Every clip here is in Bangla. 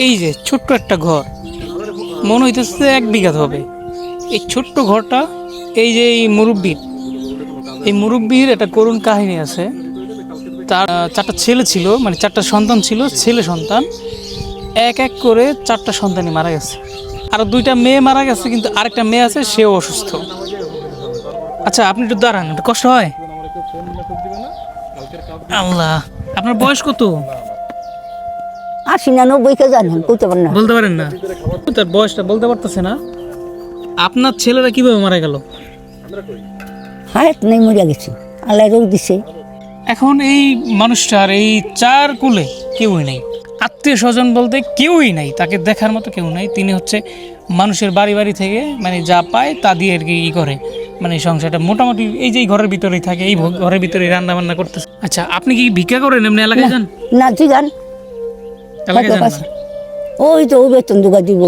এই যে ছোট্ট একটা ঘর, মনে হইতেছে 1 বিঘা হবে। এই ছোট্ট ঘরটা, এই যে এই মুরব্বির একটা করুণ কাহিনী আছে। তার 4টা ছেলে ছিল, মানে 4টা সন্তান ছিল, ছেলে সন্তান। এক এক করে 4টা সন্তানই মারা গেছে। আর 2টা মেয়ে মারা গেছে, কিন্তু আরেকটা মেয়ে আছে, সেও অসুস্থ। আচ্ছা, আপনি একটু দাঁড়ান, একটু কষ্ট হয়। আল্লাহ, আপনার বয়স কত? 80 না 90 কে জানেন কইতে পারেন না। বলতে পারেন না? তার বয়সটা বলতে পারতেছে না। আপনার ছেলেরা কিভাবে মারা গেল? হায়াত নাই, মরিয়া গেছে, আল্লাহ রোগ দিছে। এখন এই মানুষটার এই 4 কুলে কেউই নেই, আত্মীয় স্বজন বলতে কেউই নাই, তাকে দেখার মতো কেউ নাই। তিনি হচ্ছে মানুষের বাড়ি বাড়ি থেকে মানে যা পায় তা দিয়ে আর কি করে, মানে সংসারটা মোটামুটি এই যে এই ঘরের ভিতরেই থাকে, এই ঘরের ভিতরেই রান্না বান্না করতেছে। আচ্ছা, আপনি কি ভিক্ষা করেন এমনি এলাকায় যান? না জিগান এলাকায় যান না? ওই তো ওই বেতন দুগা দিব,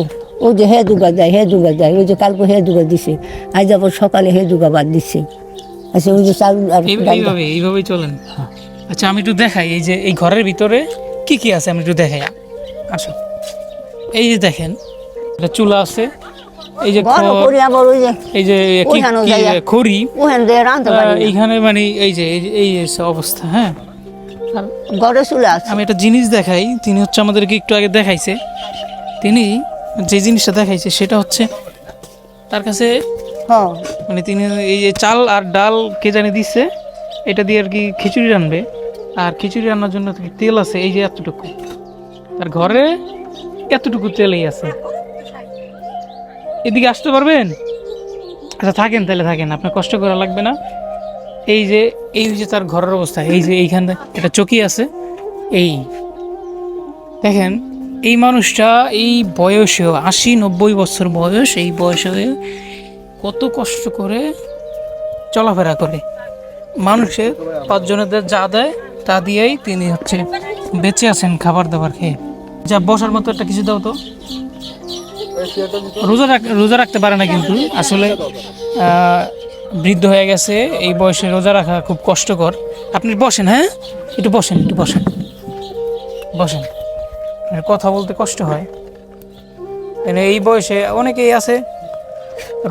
ওই যে হে দুগা যায়, ওই যে কালকে হে দুগা দিছে, আজ আবার সকালে হে দুগা বাদ দিছে। আচ্ছা, ওই যে চাল আর এইভাবেই চলেন। আচ্ছা, আমি একটু দেখাই এই যে এই ঘরের ভিতরে কি কি আছে, আমি একটু দেখাই। আসো, এই যে দেখেন, একটা চুলা আছে, এই যে এই যে খড়ি, এইখানে মানে এই অবস্থা। হ্যাঁ, আর ঘরে চলে আছে। আমি একটা জিনিস দেখাই, তিনি হচ্ছে আমাদেরকে একটু আগে দেখাইছে। তিনি যে জিনিসটা দেখাইছে সেটা হচ্ছে তার কাছে, মানে তিনি এই যে চাল আর ডাল কে জানি দিচ্ছে, এটা দিয়ে আর কি খিচুড়ি রান্নবে। আর খিচুড়ি রান্নার জন্য তেল আছে এই যে এতটুকু, তার ঘরে এতটুকু তেলই আছে। এদিকে আসতে পারবেন? আচ্ছা থাকেন, তাহলে থাকেন, আপনার কষ্ট করা লাগবে না। এই যে তার ঘরের অবস্থা, এই যে এইখানে একটা চকি আছে। এই দেখেন, এই মানুষটা এই বয়সেও 80-90 বছর বয়স, এই বয়সে কত কষ্ট করে চলাফেরা করে। মানুষের 5 জনেদের যা দেয় তা দিয়েই তিনি হচ্ছে বেঁচে আছেন, খাবার দাবার খেয়ে। যা বসার মতো একটা কিছু দাও তো। রোজা রাখতে পারে না, কিন্তু আসলে বৃদ্ধ হয়ে গেছে, এই বয়সে রোজা রাখা খুব কষ্টকর। আপনি বসেন, হ্যাঁ একটু বসেন, বসেন। কথা বলতে কষ্ট হয়, এই বয়সে অনেকেই আছে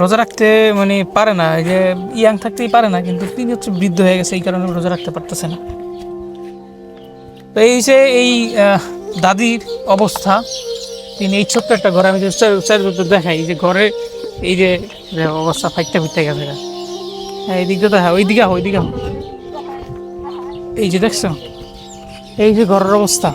রোজা রাখতে মানে পারে না, এই যে ইয়াং থাকতেই পারে না, কিন্তু তিনি হচ্ছে বৃদ্ধ হয়ে গেছে, এই কারণে রোজা রাখতে পারতেছে না। তো এই যে এই দাদির অবস্থা, তিনি এই ছোট্ট একটা ঘরে, আমি যে চারিদিকে দেখাই, এই যে ঘরে এই যে অবস্থা ফাইটটা গেছে। হ্যাঁ, এই দিকটা দেখা, ওইদিকে এই যে দেখছো, এই যে ঘরের অবস্থা।